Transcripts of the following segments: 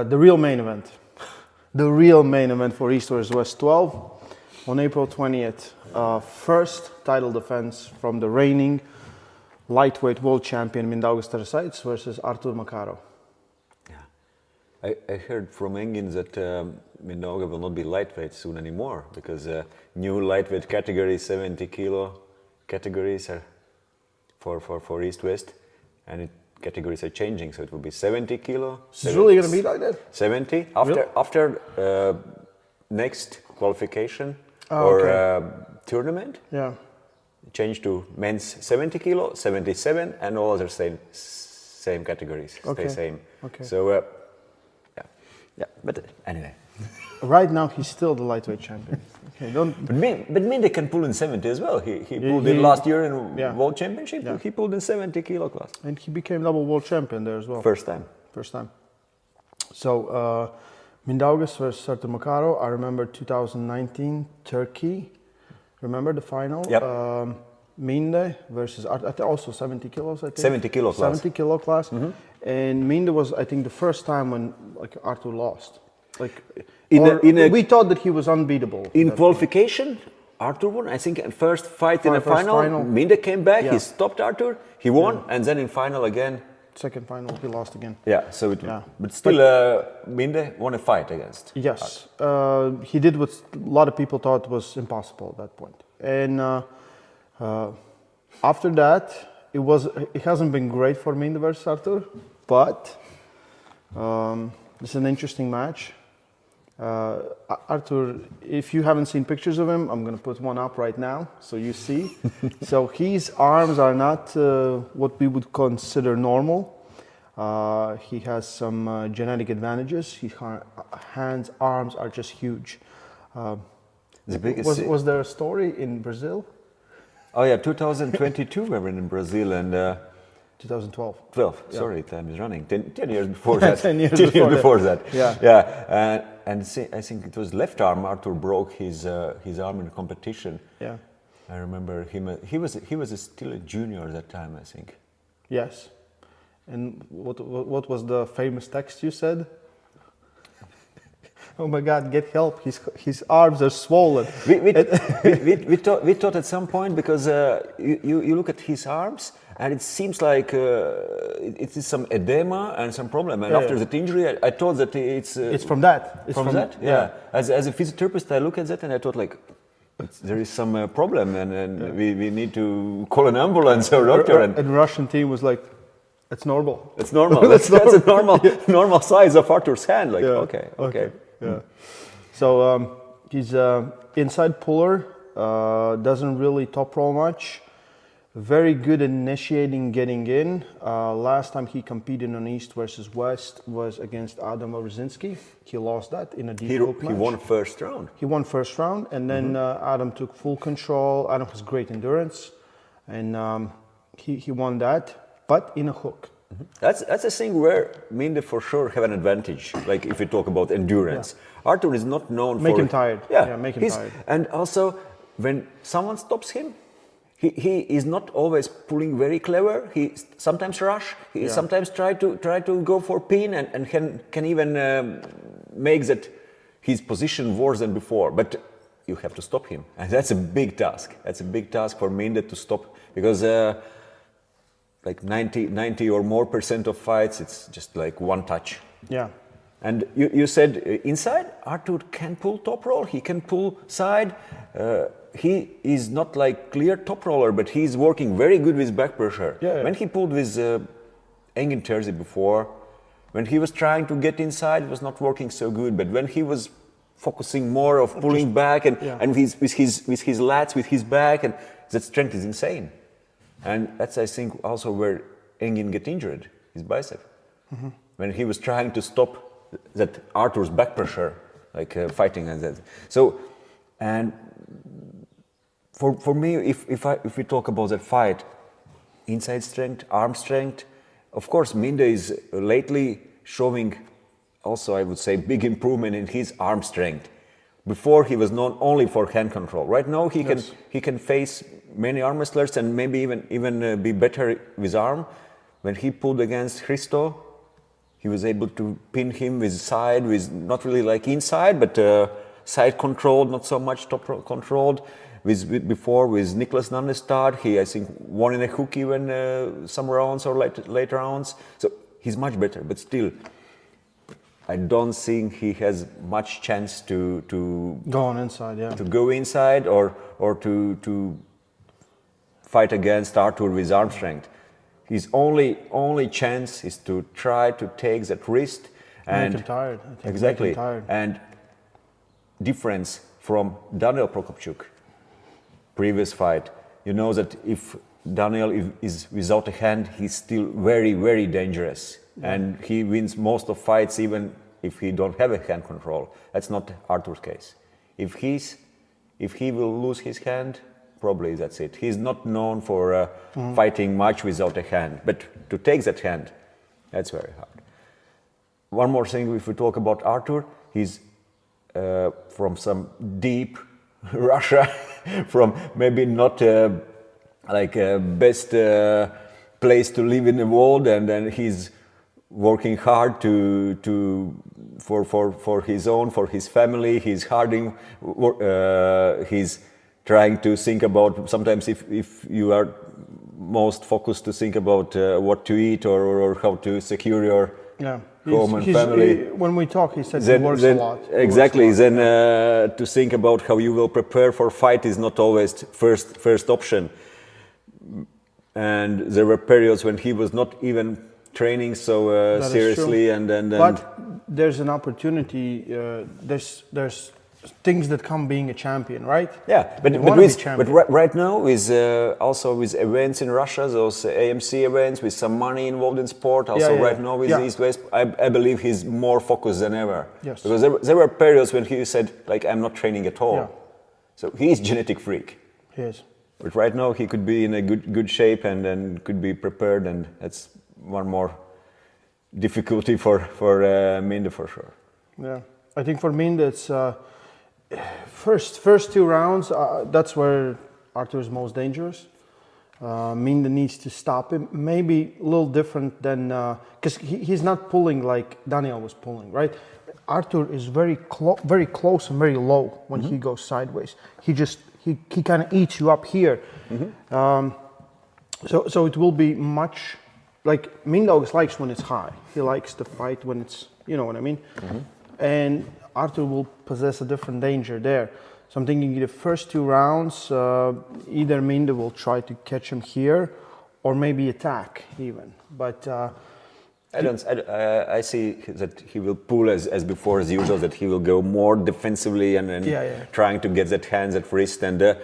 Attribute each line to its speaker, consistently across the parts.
Speaker 1: The real main event. The real main event for East vs. West 12 on April 20th. First title defense from the reigning lightweight world champion Mindaugas Tarasaitis versus Arthur Makarov.
Speaker 2: Yeah, I heard from Engin that Mindaugas will not be lightweight soon anymore because new lightweight category, 70 kilo categories are for East West, and categories are changing, so it will be 70 kilo.
Speaker 1: It's really going to be like that?
Speaker 2: 70 after next qualification tournament.
Speaker 1: Yeah.
Speaker 2: Change to men's 70 kilo, 77, and all other same categories stay same.
Speaker 1: Okay.
Speaker 2: So yeah. But anyway.
Speaker 1: Right now he's still the lightweight champion. Okay,
Speaker 2: But Minde can pull in 70 as well. He pulled in last year in World Championship.
Speaker 1: Yeah.
Speaker 2: He pulled in 70 kilo class.
Speaker 1: And he became double world champion there as well.
Speaker 2: First time.
Speaker 1: So Mindaugas versus Arthur Makaro. I remember 2019 Turkey. Remember the final?
Speaker 2: Yep.
Speaker 1: Minde versus also 70 kilos, I think.
Speaker 2: 70 kilo class.
Speaker 1: 70 kilo class. Mm-hmm. And Minde was, I think, the first time when Arthur lost. We thought that he was unbeatable.
Speaker 2: In qualification, Arthur won. I think first fight in the final. Minde came back. Yeah. He stopped Arthur. He won, and then in final again.
Speaker 1: Second final, he lost again.
Speaker 2: Yeah. So but still, Minde won a fight against.
Speaker 1: Yes, he did what a lot of people thought was impossible at that point. And after that, it hasn't been great for Minde versus Arthur, but this is an interesting match. Arthur, if you haven't seen pictures of him, I'm going to put one up right now so you see. So his arms are not what we would consider normal. He has some genetic advantages. His hands, arms are just huge.
Speaker 2: The biggest
Speaker 1: was there a story in Brazil?
Speaker 2: Oh yeah, 2022 we were in Brazil and
Speaker 1: 2012.
Speaker 2: 12. Yeah. Sorry, time is running. 10 years before that.
Speaker 1: 10 years
Speaker 2: before that.
Speaker 1: Yeah.
Speaker 2: And I think it was left arm. Arthur broke his arm in competition.
Speaker 1: Yeah.
Speaker 2: I remember him. He was still a junior at that time, I think.
Speaker 1: Yes. And what was the famous text you said? Oh my God! Get help! His arms are swollen.
Speaker 2: We thought at some point because you look at his arms and it seems like it is some edema and some problem. And after that injury, I thought that it's
Speaker 1: from that.
Speaker 2: It's from that. Yeah. As a physiotherapist, I look at that and I thought like there is some problem and we need to call an ambulance or doctor.
Speaker 1: And the Russian team was like, it's normal.
Speaker 2: It's normal. that's a normal size of Arthur's hand. Like okay.
Speaker 1: Yeah. So he's inside puller, doesn't really top roll much. Very good at initiating, getting in. Last time he competed on East versus West was against Adam Brzezinski. He lost that in a deep hook match.
Speaker 2: He won first round.
Speaker 1: He won first round, and then Adam took full control. Adam has great endurance, and he won that, but in a hook.
Speaker 2: That's a thing where Minde for sure have an advantage. Like if we talk about endurance, Arthur is not known for
Speaker 1: make him tired.
Speaker 2: Yeah,
Speaker 1: make him tired.
Speaker 2: And also when someone stops him, he is not always pulling very clever. He sometimes rush. He sometimes try to go for pin and can even make that his position worse than before. But you have to stop him, and that's a big task. That's a big task for Minde to stop because. Like 90 or more % of fights, it's just like one touch.
Speaker 1: Yeah.
Speaker 2: And you said inside, Arthur can pull top roll, he can pull side. He is not like clear top roller, but he's working very good with back pressure.
Speaker 1: Yeah.
Speaker 2: When he pulled with Engin Terzi before, when he was trying to get inside, it was not working so good. But when he was focusing more of pulling back and with his lats, with his back, and that strength is insane. And that's, I think, also where Engin get injured, his bicep. Mm-hmm. When he was trying to stop that Arthur's back pressure, like fighting and that. So, and for me, if we talk about that fight, inside strength, arm strength, of course, Minde is lately showing also, I would say, big improvement in his arm strength. Before he was known only for hand control. Right now he can face many arm wrestlers and maybe even be better with arm. When he pulled against Christo, he was able to pin him with side, with not really like inside, but side controlled, not so much top controlled. Before with Niklas Nannestad, he I think won in a hook even some rounds or late rounds. So he's much better, but still, I don't think he has much chance to
Speaker 1: go on inside, yeah.
Speaker 2: To go inside or to fight against Arthur with arm strength. His only chance is to try to take that wrist and
Speaker 1: make him tired.
Speaker 2: Exactly.
Speaker 1: Make him tired.
Speaker 2: And difference from Daniel Prokopchuk, previous fight. You know that if Daniel is without a hand, he's still very, very dangerous. Yeah. And he wins most of fights even if he don't have a hand control. That's not Arthur's case. If he will lose his hand, probably that's it. He's not known for fighting much without a hand, but to take that hand, that's very hard. One more thing, if we talk about Arthur, he's from some deep Russia, from maybe not like best place to live in the world, and then he's working hard for his family. He's harding. He's trying to think about. Sometimes, if you are most focused to think about what to eat or how to secure your home and family.
Speaker 1: When we talk, he said he works a lot.
Speaker 2: Exactly. Then to think about how you will prepare for fight is not always first option. And there were periods when he was not even training so seriously, and
Speaker 1: but there's an opportunity. There's things that come being a champion, right?
Speaker 2: Yeah, but right now is also with events in Russia, those AMC events with some money involved in sport. Also, right now with East West, I believe he's more focused than ever.
Speaker 1: Yes,
Speaker 2: because there were periods when he said like, I'm not training at all. Yeah. So he's genetic freak.
Speaker 1: He is.
Speaker 2: But right now he could be in a good shape and could be prepared, and that's one more difficulty for Minda for sure.
Speaker 1: Yeah, I think for Minda it's first two rounds. That's where Arthur is most dangerous. Minda needs to stop him. Maybe a little different than because he's not pulling like Daniel was pulling, right? Arthur is very close and very low when he goes sideways. He kind of eats you up here. So it will be much like Mindaugas likes when it's high. He likes to fight when it's, you know what I mean? And Arthur will possess a different danger there. So I'm thinking the first two rounds, either Minda will try to catch him here or maybe attack even. But
Speaker 2: I see that he will pull as before as usual, that he will go more defensively and trying to get that hands at wrist. And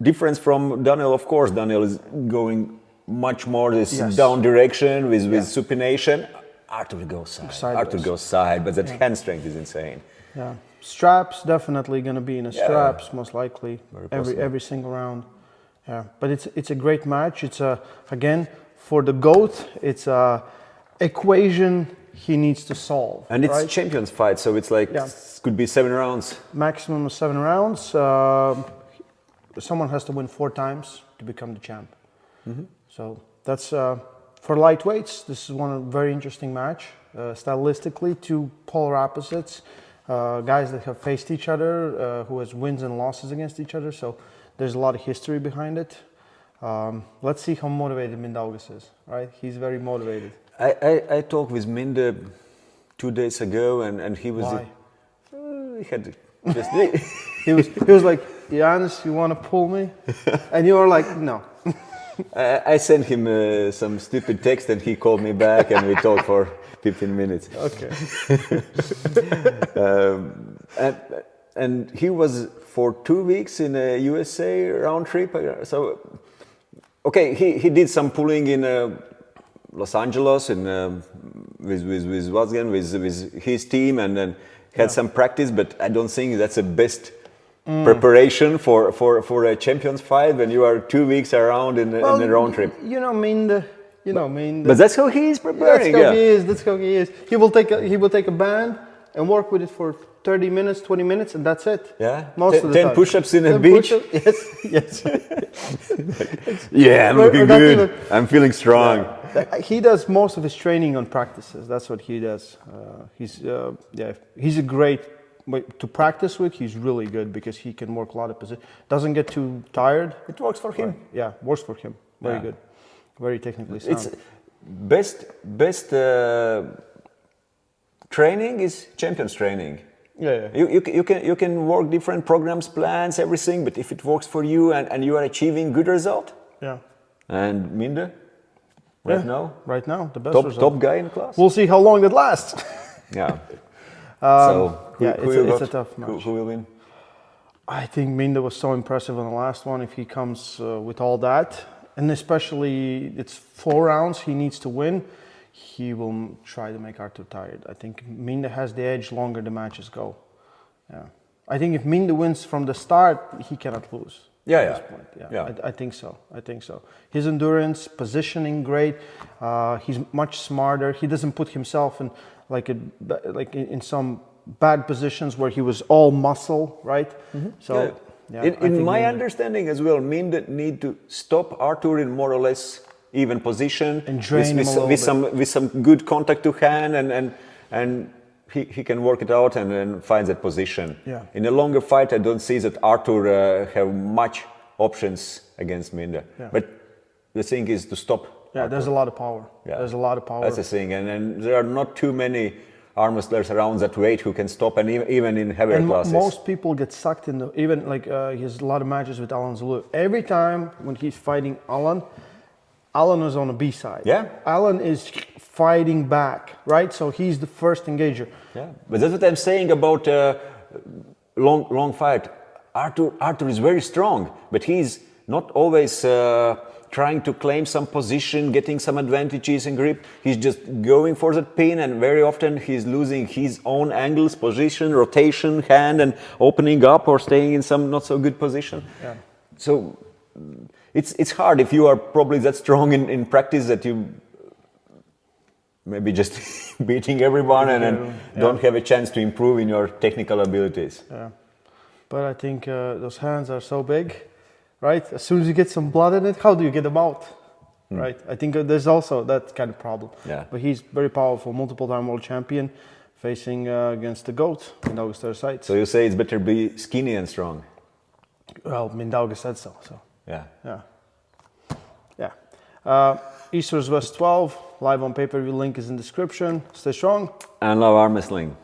Speaker 2: difference from Daniel, of course, Daniel is going much more this down direction with supination. Arthur will go side.
Speaker 1: Sideways.
Speaker 2: Arthur goes side, but that hand strength is insane.
Speaker 1: Yeah, straps definitely going to be in a straps most likely every single round. Yeah, but it's a great match. It's again for the GOAT. It's a equation he needs to solve.
Speaker 2: And it's champions fight, so it's like it could be 7 rounds.
Speaker 1: Maximum of 7 rounds. Someone has to win 4 times to become the champ. So that's for lightweights. This is one very interesting match. Stylistically, 2 polar opposites. Guys that have faced each other, who has wins and losses against each other. So there's a lot of history behind it. Let's see how motivated Mindaugas is. Right, he's very motivated.
Speaker 2: I talked with Minda 2 days ago, and he was.
Speaker 1: Why?
Speaker 2: He had just.
Speaker 1: he was like, Janis, you want to pull me? And you were like, no.
Speaker 2: I sent him some stupid text, and he called me back, and we talked for 15 minutes.
Speaker 1: Okay.
Speaker 2: And he was for 2 weeks in a USA round trip. So, okay, he did some pulling in Los Angeles with his team, and then had some practice. But I don't think that's the best preparation for a champions fight when you are 2 weeks around in a round trip.
Speaker 1: You know, Minda.
Speaker 2: But that's how he is preparing.
Speaker 1: That's how he is. He will take a band and work with it for 30 minutes, 20 minutes, and that's it.
Speaker 2: Yeah.
Speaker 1: Most of the
Speaker 2: 10
Speaker 1: time.
Speaker 2: push-ups in a beach.
Speaker 1: Yes.
Speaker 2: Yeah, I'm looking good. I'm feeling strong.
Speaker 1: He does most of his training on practices. That's what he does. He's a great to practice with. He's really good because he can work a lot of positions. Doesn't get too tired.
Speaker 2: It works for him.
Speaker 1: Yeah, works for him. Very good. Very technically sound.
Speaker 2: It's best training is champions training.
Speaker 1: Yeah.
Speaker 2: You can work different programs, plans, everything, but if it works for you and you are achieving good result.
Speaker 1: Yeah.
Speaker 2: And Minde, right now,
Speaker 1: the best result.
Speaker 2: Top guy in class.
Speaker 1: We'll see how long that lasts.
Speaker 2: Yeah.
Speaker 1: It's a tough match.
Speaker 2: Who will win?
Speaker 1: I think Minde was so impressive on the last one. If he comes with all that, and especially it's 4 rounds, he needs to win. He will try to make Arthur tired. I think Minde has the edge longer the matches go. Yeah. I think if Minde wins from the start, he cannot lose. At this point. I think so. His endurance, positioning, great. He's much smarter. He doesn't put himself in in some bad positions where he was all muscle, right? Mm-hmm. So,
Speaker 2: in my understanding as well, Minde need to stop Arthur in more or less even position
Speaker 1: and drain him
Speaker 2: with some good contact to hand and he can work it out and then find that position.
Speaker 1: Yeah.
Speaker 2: In a longer fight, I don't see that Arthur have much options against Minde. Yeah. But the thing is to stop.
Speaker 1: Yeah,
Speaker 2: Arthur.
Speaker 1: There's a lot of power. Yeah. There's a lot of power.
Speaker 2: That's the thing, and there are not too many arm wrestlers around that weight who can stop, and even in heavier classes.
Speaker 1: Most people get sucked in even like he has a lot of matches with Alan Zulu. Every time when he's fighting Alan is on the B side.
Speaker 2: Yeah.
Speaker 1: Alan is fighting back, right? So he's the first engager.
Speaker 2: Yeah. But that's what I'm saying about long fight. Arthur is very strong, but he's not always trying to claim some position, getting some advantages in grip. He's just going for that pin, and very often he's losing his own angles, position, rotation, hand, and opening up or staying in some not so good position.
Speaker 1: Yeah.
Speaker 2: So it's hard if you are probably that strong in practice that you maybe just beating everyone and then don't have a chance to improve in your technical abilities.
Speaker 1: Yeah. But I think those hands are so big, right? As soon as you get some blood in it, how do you get them out? Right? I think there's also that kind of problem.
Speaker 2: Yeah.
Speaker 1: But he's very powerful, multiple-time world champion, facing against the GOAT, Mindaugas Tarasaitis.
Speaker 2: So you say it's better be skinny and strong?
Speaker 1: Well, Mindaugas said so.
Speaker 2: Yeah.
Speaker 1: Easters West 12, live on pay-per-view, link is in description. Stay strong.
Speaker 2: And love arm wrestling.